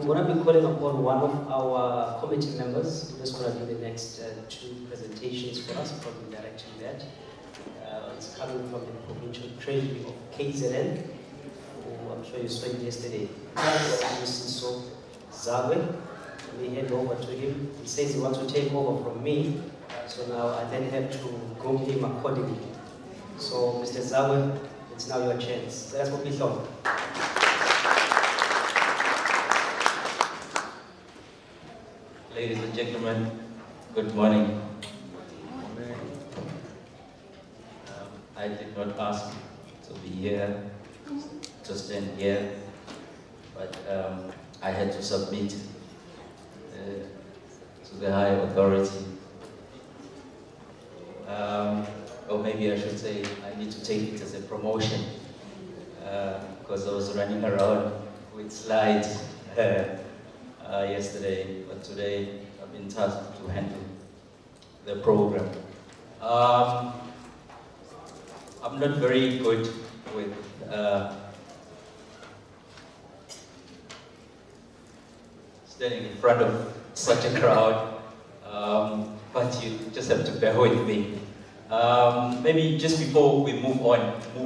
going to be calling upon one of our committee members who's going to do the next two presentations for us, probably directing that. It's coming from the provincial treasury of KZN, who I'm sure you saw it yesterday. Sibusiso, Zakwe. We hand over to him. He says he wants to take over from me, so now I then have to groom him accordingly. So, Mr. Zakwe, it's now your chance. That's what we thought. Ladies and gentlemen, good morning. I did not ask to be here, to stand here, but I had to submit to the high authority. Or maybe I should say I need to take it as a promotion, because I was running around with slides yesterday, but today I've been tasked to handle the program. I'm not very good with standing in front of such a crowd, but you just have to bear with me. Maybe just before we move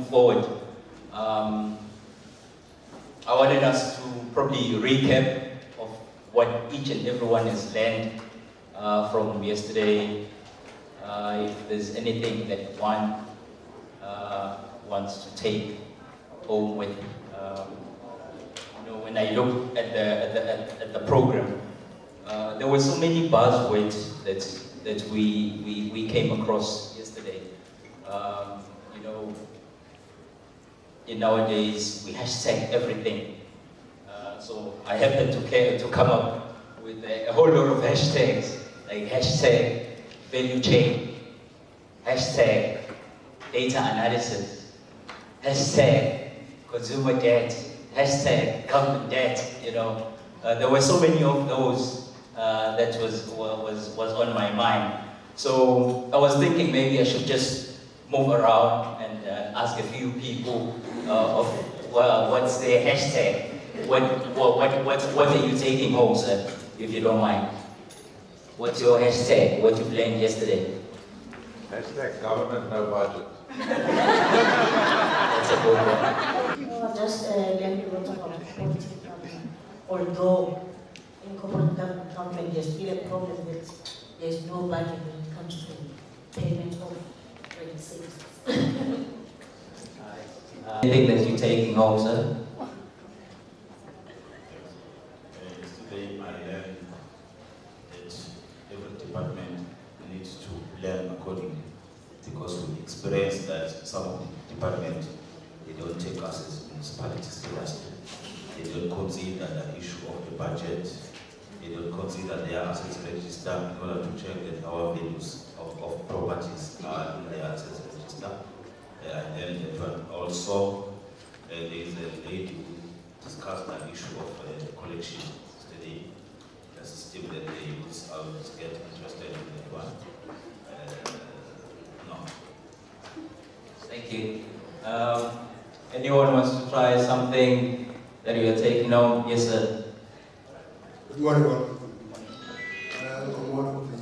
forward, I wanted us to probably recap of what each and everyone has learned from yesterday. If there's anything that one wants to take home with, when I look at the program, there were so many buzzwords that we came across yesterday. In nowadays we hashtag everything. So I happened to come up with a whole lot of hashtags, like hashtag value chain, hashtag data analysis, hashtag consumer debt, hashtag government debt. There were so many of those that was on my mind. So I was thinking maybe I should just move around and ask a few people what's their hashtag. What are you taking home, sir, if you don't mind? What's your hashtag? What you learned yesterday? Hashtag government no budget. That's a good one. Just learned a lot about corporate government. Although in corporate government there's still a problem that there's no budget when it comes to payment of rent services. Anything that you're taking home, sir? Yesterday I learned that every department needs to learn accordingly, because we experienced that some of the departments, they don't take us as municipalities seriously. They don't consider the issue of the budget. They don't consider their assets register in order to check that our values of properties are in the assets register. And then that one also, there is a lady who discussed the issue of collection yesterday, the system that they use. I would get interested in that one. No. Thank you. Anyone wants to try something that you are taking home? Yes, sir. Good morning, all. I'm one of the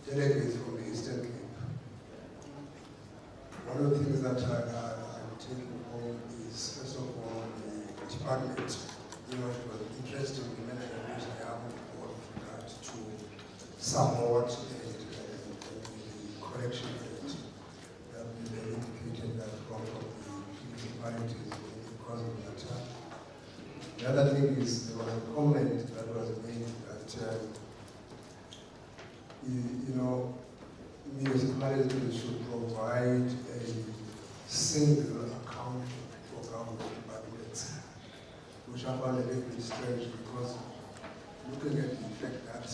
delegates from the Eastern Cape. One of the things that I'm taking home is, first of all, the department. It was interesting, the manner in which I am with regard to somewhat the correction rate that we indicated that from the municipalities because of that. The other thing is, there was a comment that was made that, municipalities should provide a single account for government departments, which I found a little bit strange, because looking at the fact that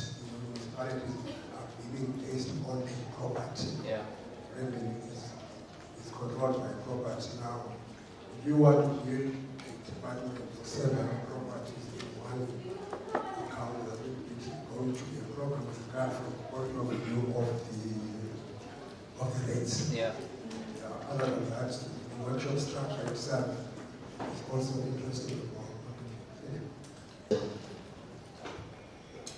municipalities are being based on a property. Yeah. Revenue is controlled by property. Now, if you want to build a department for several properties in one account, that is going to be a problem with regard from the point of view of the rates. Yeah. Other than that, the workshop structure itself is also interesting.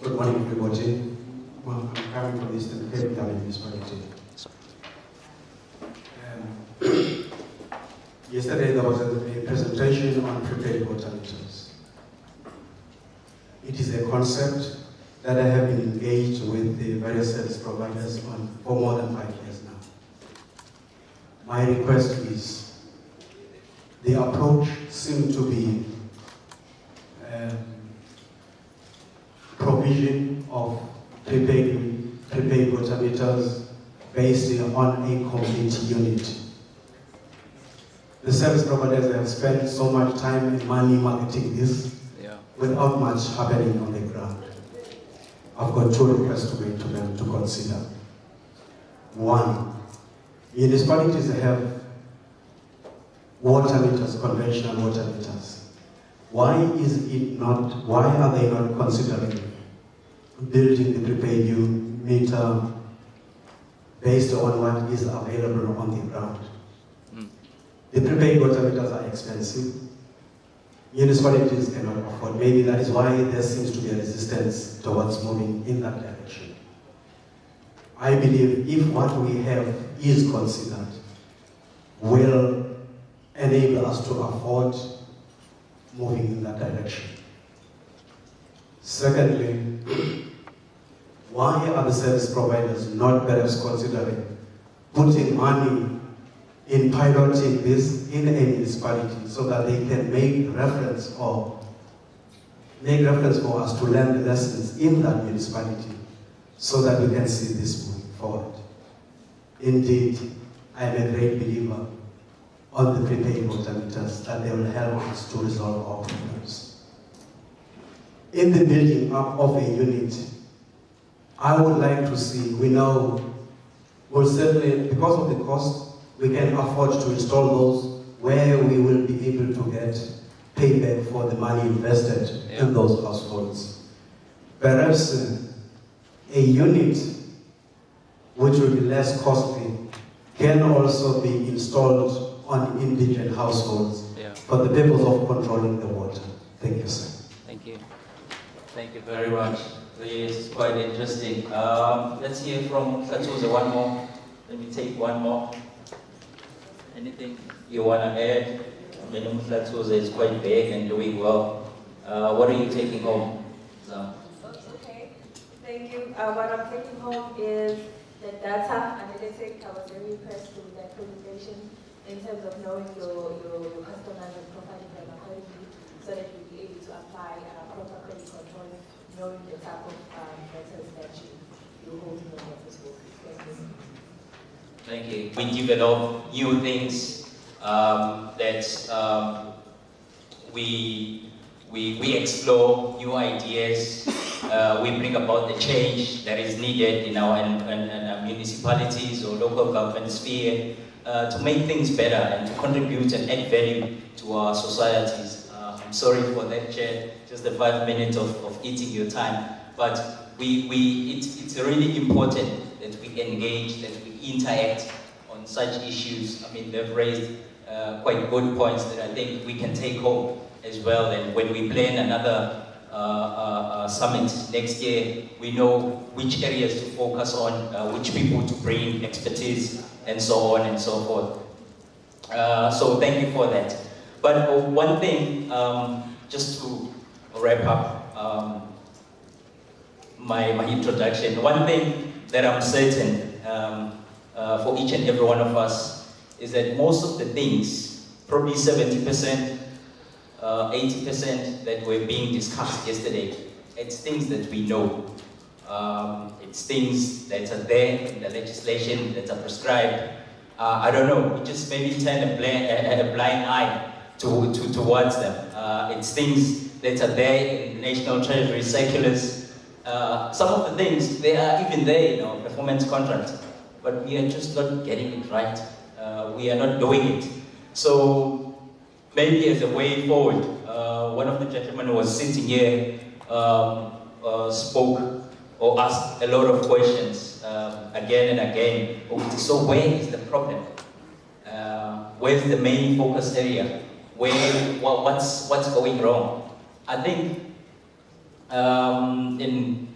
Good morning, everybody. Well, I'm coming from Eastern Cape Municipality. Yesterday there was a presentation on prepaid water meters. It is a concept that I have been engaged with the various service providers on for more than 5 years now. My request is, the approach seems to be provision of prepaid water meters based on a complete unit. The service providers have spent so much time and money marketing this without much happening on the ground. I've got 2 requests to make to them to consider. 1, municipalities have water meters, conventional water meters. Why are they not considering building the prepaid meter based on what is available on the ground? The prepaid water meters are expensive. Municipalities cannot afford. Maybe that is why there seems to be a resistance towards moving in that direction. I believe if what we have is considered, will enable us to afford moving in that direction. Secondly, why are the service providers not perhaps considering putting money in piloting this in a municipality so that they can make reference for us to learn the lessons in that municipality so that we can see this moving forward. Indeed, I am a great believer on the prepaid water meters that they will help us to resolve our problems. In the building up of a unit, I would like to see, we know, we'll certainly, because of the cost, we can afford to install those where we will be able to get payback for the money invested in those households. Perhaps a unit which will be less costly can also be installed on indigent households for the purpose of controlling the water. Thank you, sir. Thank you. Thank you very much. It's quite interesting. Let's hear from Katuza one more. Let me take one more. Anything you want to add? Minimum Katuza is quite big and doing well. What are you taking home? Okay, thank you. What I'm taking home is the data analytics. I was very impressed with that presentation in terms of knowing your customers and profiling them accordingly so that you'll be able to apply proper credit control, knowing the type of methods that you hold in the office for. Thank you. We develop new things that we explore new ideas. We bring about the change that is needed in our municipalities or local government sphere to make things better and to contribute and add value to our societies. I'm sorry for that, Chair, just the 5 minutes of eating your time, but it's really important that we engage, that we interact on such issues. I mean, they've raised quite good points that I think we can take home as well. And when we plan another summit next year, we know which areas to focus on, which people to bring expertise, and so on and so forth. So thank you for that. But one thing, just to wrap up my introduction, one thing that I'm certain for each and every one of us is that most of the things, probably 70%, 80% that were being discussed yesterday, it's things that we know. It's things that are there in the legislation that are prescribed. I don't know, we just maybe turn a blind eye towards them. It's things that are there in National Treasury circulars. Some of the things, they are even there in our performance contract, but we are just not getting it right. We are not doing it. So maybe as a way forward, one of the gentlemen who was sitting here spoke or asked a lot of questions again and again. So where is the problem? Where's the main focus area? What's going wrong? I think in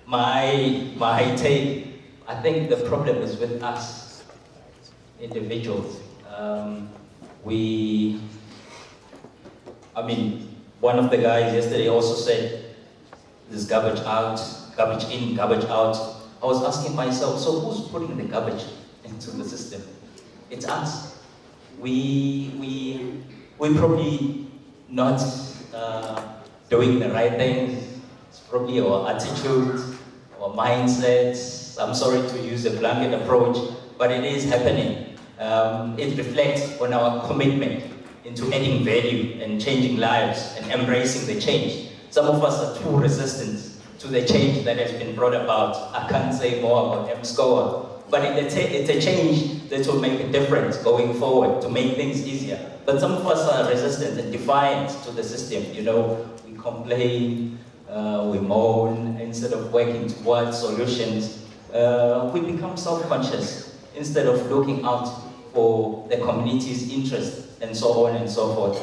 my take, I think the problem is with us individuals. One of the guys yesterday also said, this garbage out, garbage in, garbage out. I was asking myself, so who's putting the garbage into the system? It's us. We probably not doing the right things. It's probably our attitude, our mindsets. I'm sorry to use a blanket approach, but it is happening. It reflects on our commitment into adding value and changing lives and embracing the change. Some of us are too resistant to the change that has been brought about. I can't say more about M-SCOA, but it's a change that will make a difference going forward to make things easier. But some of us are resistant and defiant to the system. We complain, we moan, instead of working towards solutions. We become self-conscious instead of looking out for the community's interest and so on and so forth.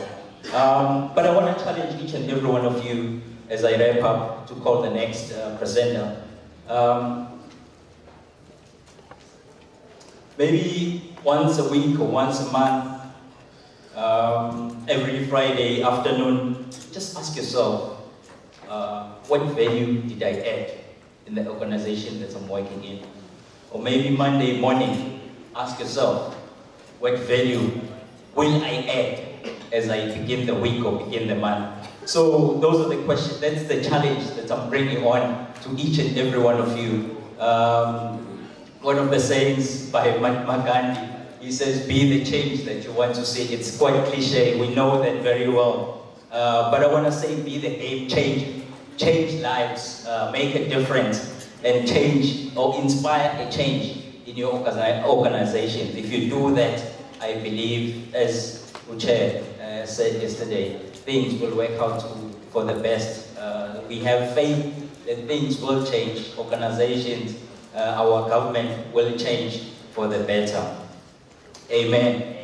But I want to challenge each and every one of you as I wrap up to call the next presenter. Maybe once a week or once a month, every Friday afternoon, just ask yourself, what value did I add in the organization that I'm working in? Or maybe Monday morning, ask yourself, what value will I add as I begin the week or begin the month? So those are the questions, that's the challenge that I'm bringing on to each and every one of you. One of the sayings by Mahatma Gandhi, he says, be the change that you want to see. It's quite cliche, we know that very well. But I want to say, be the game changer. Change lives, make a difference, and change or inspire a change in your organization. If you do that, I believe, as Uche said yesterday, things will work out for the best. We have faith that things will change, organizations, our government will change for the better. Amen.